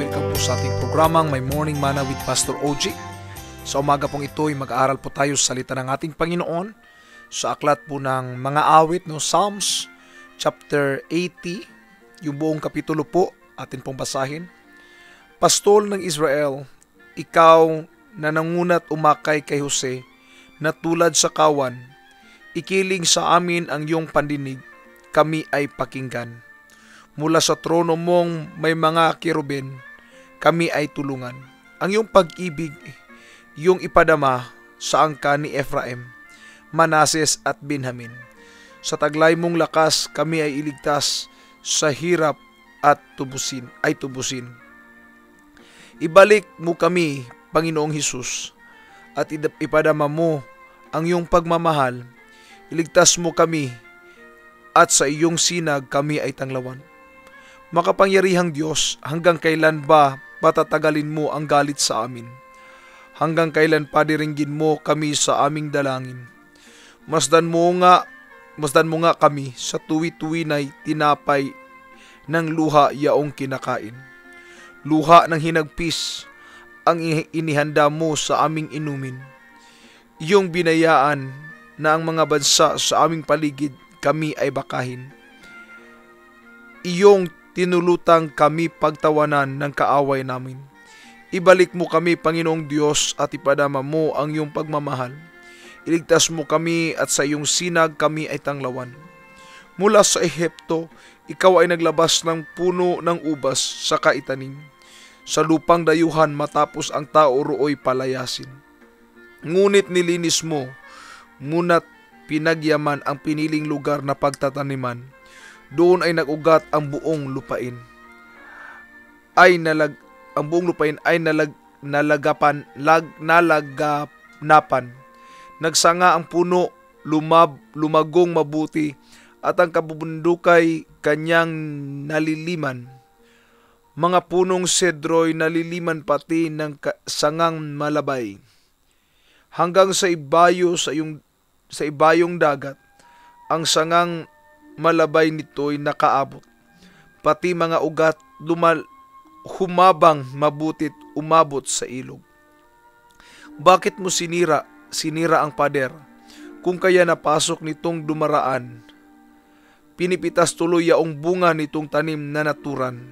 Welcome po sa ating programang My Morning Manna with Pastor OG. Sa umaga pong ito ay mag-aaral po tayo sa salita ng ating Panginoon sa aklat po ng mga awit, Psalms chapter 80, yung buong kapitulo po atin pong basahin. Pastol ng Israel, ikaw na nangunat umakay kay Jose na tulad sa kawan, ikiling sa amin ang iyong pandinig, kami ay pakinggan. Mula sa trono mong may mga kirubin, kami ay tulungan. Ang iyong pag-ibig, iyong ipadama sa angka ni Ephraim, Manases at Benjamin. Sa taglay mong lakas, kami ay iligtas sa hirap at tubusin. Ibalik mo kami, Panginoong Hesus, at ipadama mo ang iyong pagmamahal. Iligtas mo kami, at sa iyong sinag kami ay tanglawan. Makapangyarihang Diyos, hanggang kailan ba patatagalin mo ang galit sa amin? Hanggang kailan padiringgin mo kami sa aming dalangin? Masdan mo nga kami sa tuwi-tuwinay tinapay ng luha yaong kinakain. Luha ng hinagpis ang inihanda mo sa aming inumin. Iyong binayaan na ang mga bansa sa aming paligid kami ay bakahin. Iyong tinulutang kami pagtawanan ng kaaway namin. Ibalik mo kami, Panginoong Diyos, at ipadama mo ang iyong pagmamahal. Iligtas mo kami at sa iyong sinag kami ay tanglawan. Mula sa Ehipto, ikaw ay naglabas ng puno ng ubas sa kaitanim. Sa lupang dayuhan matapos ang tao rooy palayasin. Ngunit nilinis mo, ngunit pinagyaman ang piniling lugar na pagtataniman. Doon ay nagugat ang buong lupain. Nalaganapan. Nagsanga ang puno, lumagong mabuti, at ang kabubundukay kanyang naliliman. Mga punong sedro'y naliliman pati ng sangang malabay. Hanggang sa ibayong dagat, ang sangang malabay nito'y nakaabot. Pati mga ugat humabang mabutit umabot sa ilog. Bakit mo sinira ang pader? Kung kaya napasok nitong dumaraan, pinipitas tuloy yaong bunga nitong tanim na naturan.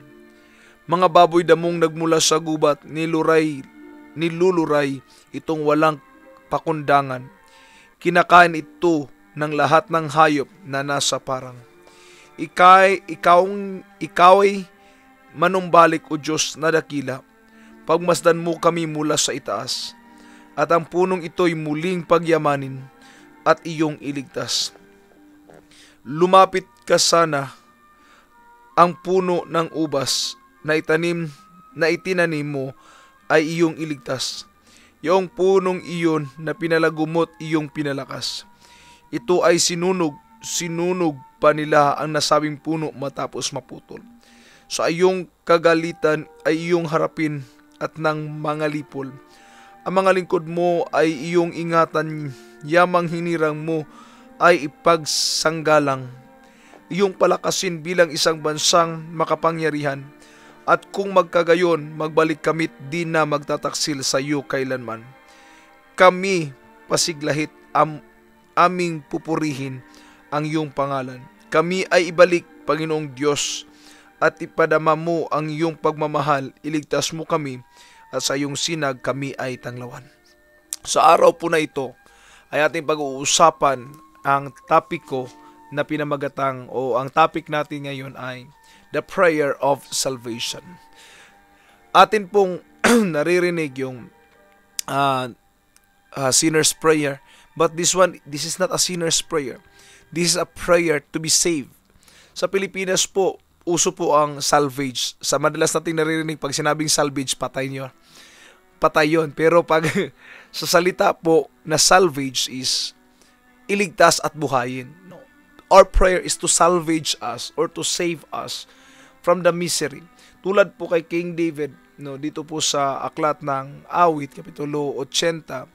Mga baboy damong nagmula sa gubat, niluluray itong walang pakundangan. Kinakain ito ng lahat ng hayop na nasa parang. Ikaw ay manumbalik, O Diyos na dakila. Pagmasdan mo kami mula sa itaas, at ang punong ito'y muling pagyamanin at iyong iligtas. Lumapit ka sana, ang puno ng ubas na itinanim mo ay iyong iligtas. Yung punong iyon na pinalagumot iyong pinalakas. Ito ay sinunog pa nila ang nasabing puno matapos maputol. Sa iyong kagalitan ay iyong harapin at ng mga lipol. Ang mga lingkod mo ay iyong ingatan, yamang hinirang mo ay ipagsanggalang. Iyong palakasin bilang isang bansang makapangyarihan, at kung magkagayon, magbalik kamit di na magtataksil sa iyo kailanman. Kami pasiglahit aming pupurihin ang iyong pangalan. Kami ay ibalik, Panginoong Diyos, at ipadama mo ang iyong pagmamahal. Iligtas mo kami, at sa iyong sinag kami ay tanglawan. Sa araw po na ito ay ating pag-uusapan ang topiko na pinamagatang, o ang topic natin ngayon ay the prayer of salvation. Atin pong naririnig yung sinner's prayer, but this is not a sinner's prayer. This is a prayer to be saved. Sa Pilipinas po, uso po ang salvage. Sa madalas nating naririnig, pag sinabing salvage, patay yun. Pero pag sa salita po na salvage is iligtas at buhayin. No. Our prayer is to salvage us or to save us from the misery. Tulad po kay King David, dito po sa aklat ng Awit, Kapitulo 80,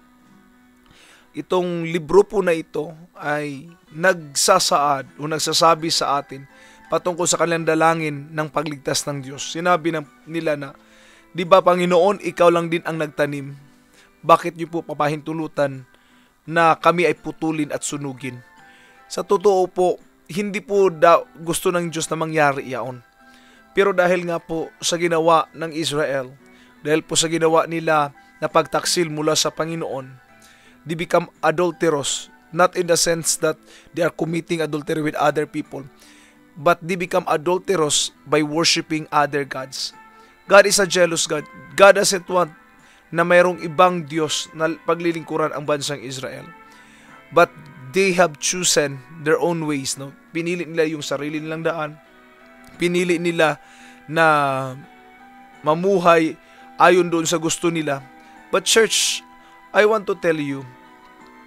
itong libro po na ito ay nagsasaad o nagsasabi sa atin patungkol sa kanilang dalangin ng pagligtas ng Diyos. Sinabi nila na Di ba, Panginoon, ikaw lang din ang nagtanim. Bakit niyo po papahintulutan na kami ay putulin at sunugin? Sa totoo po, hindi po gusto ng Diyos na mangyari iyon. Pero dahil nga po sa ginawa ng Israel, dahil po sa ginawa nila na pagtaksil mula sa Panginoon, they become adulterous. Not in the sense that they are committing adultery with other people, but they become adulterous by worshiping other gods. God is a jealous God. God doesn't want na mayroong ibang Diyos na paglilingkuran ang bansang Israel. But they have chosen their own ways. No? Pinili nila yung sarili nilang daan. Pinili nila na mamuhay ayon doon sa gusto nila. But church, I want to tell you,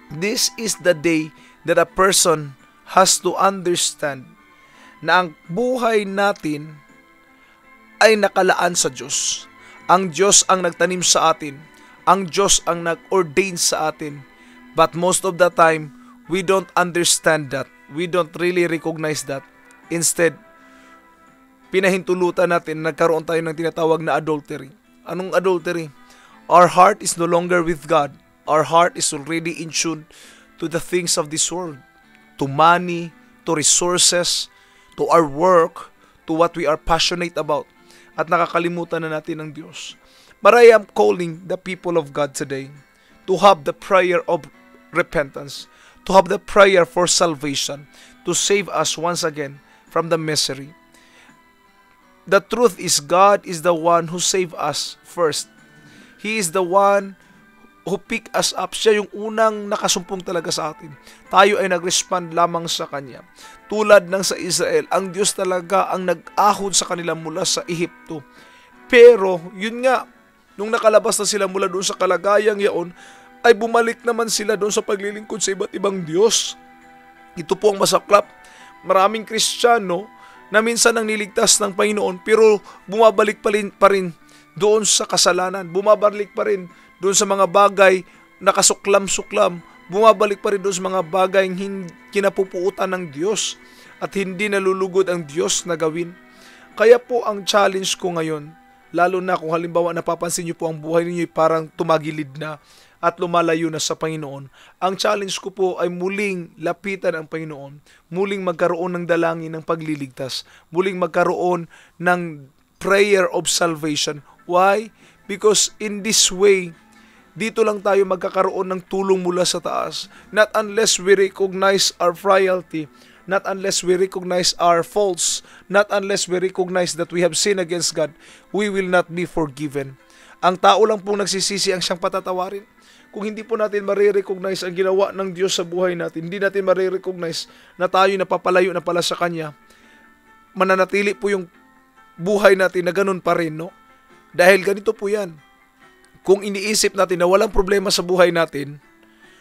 this is the day that a person has to understand na ang buhay natin ay nakalaan sa Diyos. Ang Diyos ang nagtanim sa atin. Ang Diyos ang nag-ordain sa atin. But most of the time, we don't understand that. We don't really recognize that. Instead, pinahintulutan natin, nagkaroon tayo ng tinatawag na adultery. Anong adultery? Our heart is no longer with God. Our heart is already in tune to the things of this world, to money, to resources, to our work, to what we are passionate about. At nakakalimutan na natin ang Diyos. But I am calling the people of God today to have the prayer of repentance, to have the prayer for salvation, to save us once again from the misery. The truth is, God is the one who saved us first. He is the one who pick us up. Siya yung unang nakasumpong talaga sa atin. Tayo ay nag-respond lamang sa Kanya. Tulad ng sa Israel, ang Diyos talaga ang nag-ahon sa kanila mula sa Ehipto. Pero, yun nga, nung nakalabas na sila mula doon sa kalagayang yaon, ay bumalik naman sila doon sa paglilingkod sa iba't ibang Diyos. Ito po ang masaklap. Maraming Kristiyano na minsan ang niligtas ng Panginoon, pero bumabalik pa rin doon sa kasalanan. Bumabalik pa rin doon sa mga bagay na kasuklam-suklam, bumabalik pa rin doon sa mga bagay kinapupuutan ng Diyos at hindi nalulugod ang Diyos na gawin. Kaya po ang challenge ko ngayon, lalo na kung halimbawa napapansin niyo po ang buhay ninyo ay parang tumagilid na at lumalayo na sa Panginoon, ang challenge ko po ay muling lapitan ang Panginoon, muling magkaroon ng dalangin ng pagliligtas, muling magkaroon ng prayer of salvation. Why? Because in this way, dito lang tayo magkakaroon ng tulong mula sa taas. Not unless we recognize our frailty, not unless we recognize our faults, not unless we recognize that we have sinned against God, we will not be forgiven. Ang tao lang pong nagsisisi ang siyang patatawarin. Kung hindi po natin marirecognize ang ginawa ng Diyos sa buhay natin, hindi natin marirecognize na tayo napapalayo na pala sa Kanya, mananatili po yung buhay natin na ganun pa rin, no? Dahil ganito po yan. Kung iniisip natin na walang problema sa buhay natin,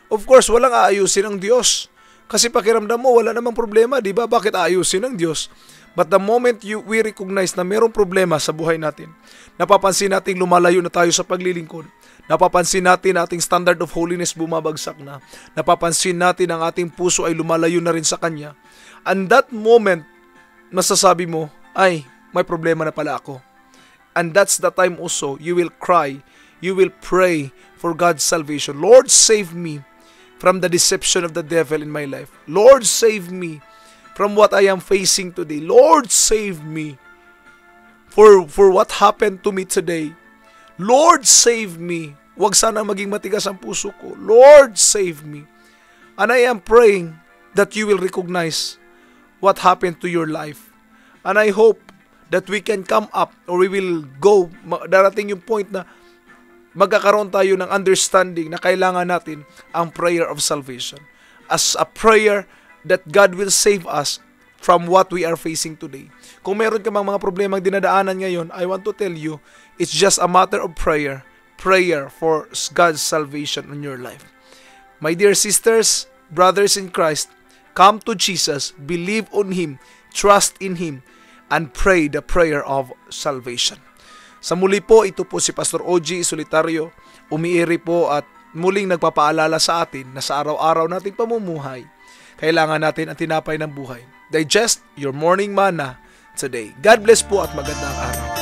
of course, walang aayusin ang Diyos. Kasi pakiramdam mo, wala namang problema, di ba? Bakit aayusin ang Diyos? But the moment we recognize na mayroong problema sa buhay natin, napapansin natin lumalayo na tayo sa paglilingkod, napapansin natin ating standard of holiness bumabagsak na, napapansin natin ang ating puso ay lumalayo na rin sa Kanya, and that moment, masasabi mo, ay, may problema na pala ako. And that's the time also you will cry, you will pray for God's salvation. Lord, save me from the deception of the devil in my life. Lord, save me from what I am facing today. Lord, save me for what happened to me today. Lord, save me. Huwag sana maging matigas ang puso ko. Lord, save me. And I am praying that you will recognize what happened to your life. And I hope that we can come up or we will go, darating yung point na magkakaroon tayo ng understanding na kailangan natin ang prayer of salvation as a prayer that God will save us from what we are facing today. Kung meron ka mga problemang dinadaanan ngayon, I want to tell you, it's just a matter of prayer for God's salvation in your life. My dear sisters, brothers in Christ, come to Jesus, believe on Him, trust in Him, and pray the prayer of salvation. Sa muli po, ito po si Pastor OG Solitario, umiiri po at muling nagpapaalala sa atin na sa araw-araw nating pamumuhay, kailangan natin ang tinapay ng buhay. Digest your morning manna today. God bless po at magandang araw.